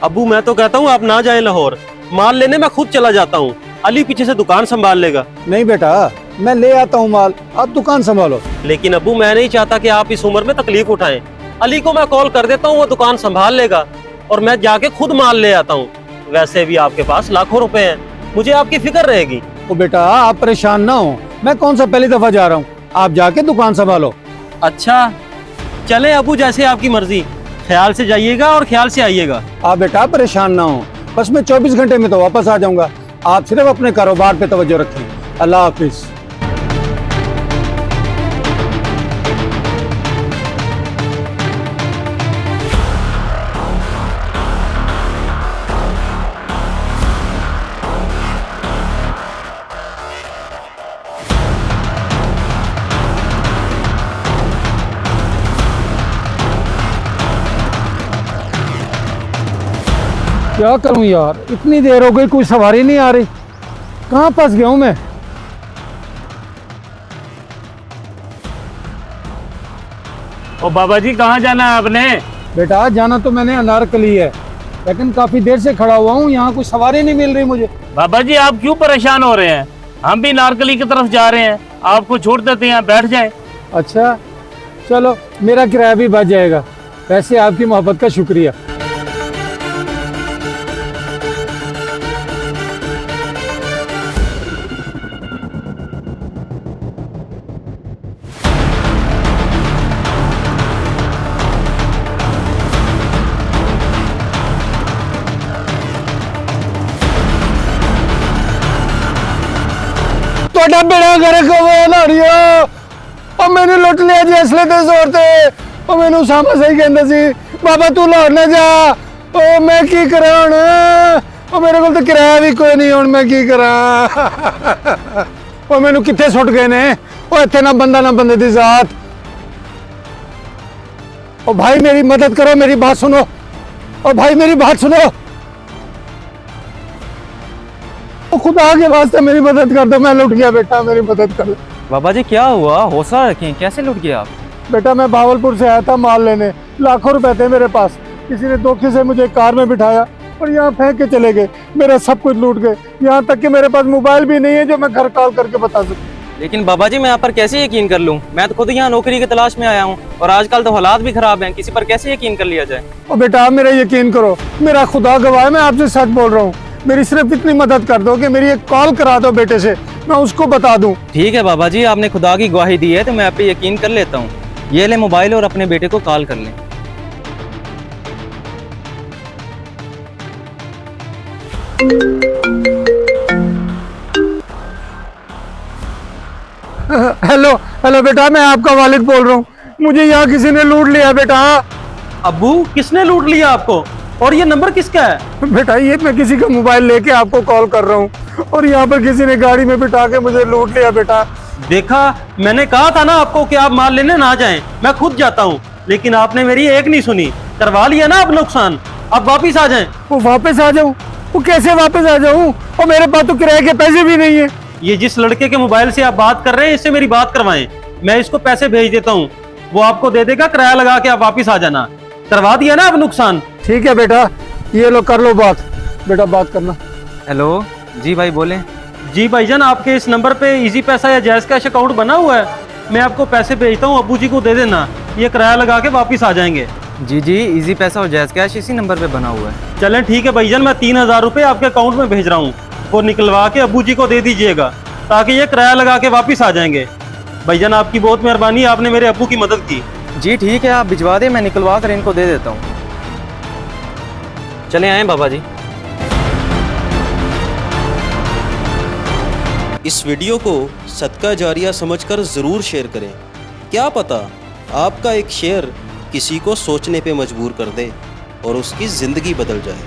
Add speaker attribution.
Speaker 1: अबू मैं तो कहता हूँ आप ना जाएं लाहौर, माल लेने मैं खुद चला जाता हूँ। अली पीछे से दुकान संभाल लेगा।
Speaker 2: नहीं बेटा, मैं ले आता हूँ माल, आप दुकान संभालो।
Speaker 1: लेकिन अबू मैं नहीं चाहता कि आप इस उम्र में तकलीफ उठाएं। अली को मैं कॉल कर देता हूँ, वो दुकान संभाल लेगा और मैं जाके खुद माल ले आता हूँ। वैसे भी आपके पास लाखों रुपए हैं, मुझे आपकी फिक्र रहेगी।
Speaker 2: ओ बेटा आप परेशान ना हो, मैं कौन सा पहली दफा जा रहा हूँ, आप जाके दुकान संभालो।
Speaker 1: अच्छा चले अबू, जैसे आपकी मर्जी। ख्याल से जाइएगा और ख्याल से आइएगा।
Speaker 2: आप बेटा परेशान ना हो, बस मैं 24 घंटे में तो वापस आ जाऊंगा। आप सिर्फ अपने कारोबार पे तवज्जो रखें। अल्लाह हाफिज। क्या करूं यार, इतनी देर हो गई, कोई सवारी नहीं आ रही। कहाँ फंस गया हूं मैं।
Speaker 3: ओ बाबा जी कहाँ जाना है आपने?
Speaker 2: बेटा जाना तो मैंने अनारकली है, लेकिन काफी देर से खड़ा हुआ हूँ, यहाँ कोई सवारी नहीं मिल रही मुझे।
Speaker 3: बाबा जी आप क्यों परेशान हो रहे हैं? हम भी नारकली की तरफ जा रहे हैं, आपको छोड़ देते हैं, बैठ जाएं।
Speaker 2: अच्छा चलो, मेरा किराया भी बच जाएगा। वैसे आपकी मोहब्बत का शुक्रिया। ਤੁਹਾਡਾ ਬੇੜਾ ਗਰਕ ਹੋਵੇ ਲਾੜੀਓ, ਉਹ ਮੈਨੂੰ ਲੁੱਟ ਲਿਆ ਜੀ ਅਸਲੇ ਦੇ ਜ਼ੋਰ ਤੇ। ਉਹ ਮੈਨੂੰ ਸਾਹਮਣੇ ਸਹੀ ਕਹਿੰਦਾ ਸੀ ਬਾਬਾ ਤੂੰ ਲਾਹੌਰ ਨਾ ਜਾ। ਉਹ ਮੈਂ ਕੀ ਕਰਾਂ ਹੁਣ, ਉਹ ਮੇਰੇ ਕੋਲ ਤਾਂ ਕਿਰਾਇਆ ਵੀ ਕੋਈ ਨਹੀਂ, ਹੁਣ ਮੈਂ ਕੀ ਕਰਾਂ। ਉਹ ਮੈਨੂੰ ਕਿੱਥੇ ਸੁੱਟ ਗਏ ਨੇ, ਉਹ ਇੱਥੇ ਨਾ ਬੰਦਾ ਨਾ ਬੰਦੇ ਦੀ ਜ਼ਾਤ। ਉਹ भाई मेरी मदद करो, मेरी बात सुनो। ओ भाई मेरी बात सुनो, खुदा के वास्ते मेरी मदद कर दो, मैं लुट गया बेटा, मेरी मदद कर दो।
Speaker 4: बाबा जी क्या हुआ? हौसला रखें, कैसे लुट गए आप?
Speaker 2: बेटा मैं भावलपुर से आया था माल लेने, लाखों रुपए थे मेरे पास। किसी ने धोखे से मुझे कार में बिठाया और यहाँ फेंक के चले गए, मेरा सब कुछ लूट गए। यहाँ तक कि मेरे पास मोबाइल भी नहीं है जो मैं घर कॉल करके बता सकूं।
Speaker 4: लेकिन बाबा जी मैं आप पर कैसे यकीन कर लूं? मैं तो खुद यहाँ नौकरी की तलाश में आया हूँ और आजकल तो हालात भी खराब हैं, किसी पर कैसे यकीन कर लिया जाए?
Speaker 2: और बेटा आप मेरा यकीन करो, मेरा खुदा गवाह है, मैं आपसे सच बोल रहा हूँ। मेरी सिर्फ इतनी मदद कर दो कि मेरी एक कॉल करा दो बेटे से, मैं उसको बता दूं।
Speaker 4: ठीक है बाबा जी, आपने खुदा की गवाही दी है तो मैं आप पे यकीन कर लेता हूँ। ये ले मोबाइल और अपने बेटे को कॉल कर लें।
Speaker 2: हेलो हेलो बेटा, मैं आपका वालिद बोल रहा हूँ, मुझे यहाँ किसी ने लूट लिया बेटा।
Speaker 1: अबू किसने लूट लिया आपको, और ये नंबर किसका है?
Speaker 2: बेटा ये मैं किसी का मोबाइल लेके आपको कॉल कर रहा हूँ और यहाँ पर किसी ने गाड़ी में बिठा के मुझे लूट लिया बेटा।
Speaker 1: देखा, मैंने कहा था ना आपको कि आप माल लेने ना जाएं, मैं खुद जाता हूँ, लेकिन आपने मेरी एक नहीं सुनी। करवा लिया ना आप नुकसान, अब वापिस आ जाएं।
Speaker 2: वो वापस आ जाऊँ? वो कैसे वापस आ जाऊँ, और मेरे पास तो किराए के पैसे भी नहीं है।
Speaker 1: ये जिस लड़के के मोबाइल से आप बात कर रहे हैं, इससे मेरी बात करवाएं, मैं इसको पैसे भेज देता हूँ, वो आपको दे देगा, किराया लगा के आप वापिस आ जाना। करवा दिया ना अब नुकसान।
Speaker 2: ठीक है बेटा, ये लो कर लो बात, बेटा बात करना।
Speaker 4: हेलो जी भाई बोले।
Speaker 1: जी भाईजान, आपके इस नंबर पे इजी पैसा या जैज़ कैश अकाउंट बना हुआ है, मैं आपको पैसे भेजता हूँ, अब्बू जी को दे देना, ये किराया लगा के वापिस आ जाएंगे।
Speaker 4: जी जी, इजी पैसा और जैज़ कैश इसी नंबर पे बना हुआ है।
Speaker 1: चलें ठीक है भाईजान, मैं 3000 रुपये आपके अकाउंट में भेज रहा हूँ, वो निकलवा के अब्बू जी को दे दीजिएगा, ताकि ये किराया लगा के वापिस आ जाएंगे। भाईजान आपकी बहुत मेहरबानी, आपने मेरे अब्बू की मदद की।
Speaker 4: जी ठीक है, आप भिजवा दें, मैं निकलवा कर इनको दे देता हूँ। चले आए बाबा जी।
Speaker 5: इस वीडियो को सदका जारिया समझकर ज़रूर शेयर करें। क्या पता आपका एक शेयर किसी को सोचने पे मजबूर कर दे और उसकी ज़िंदगी बदल जाए।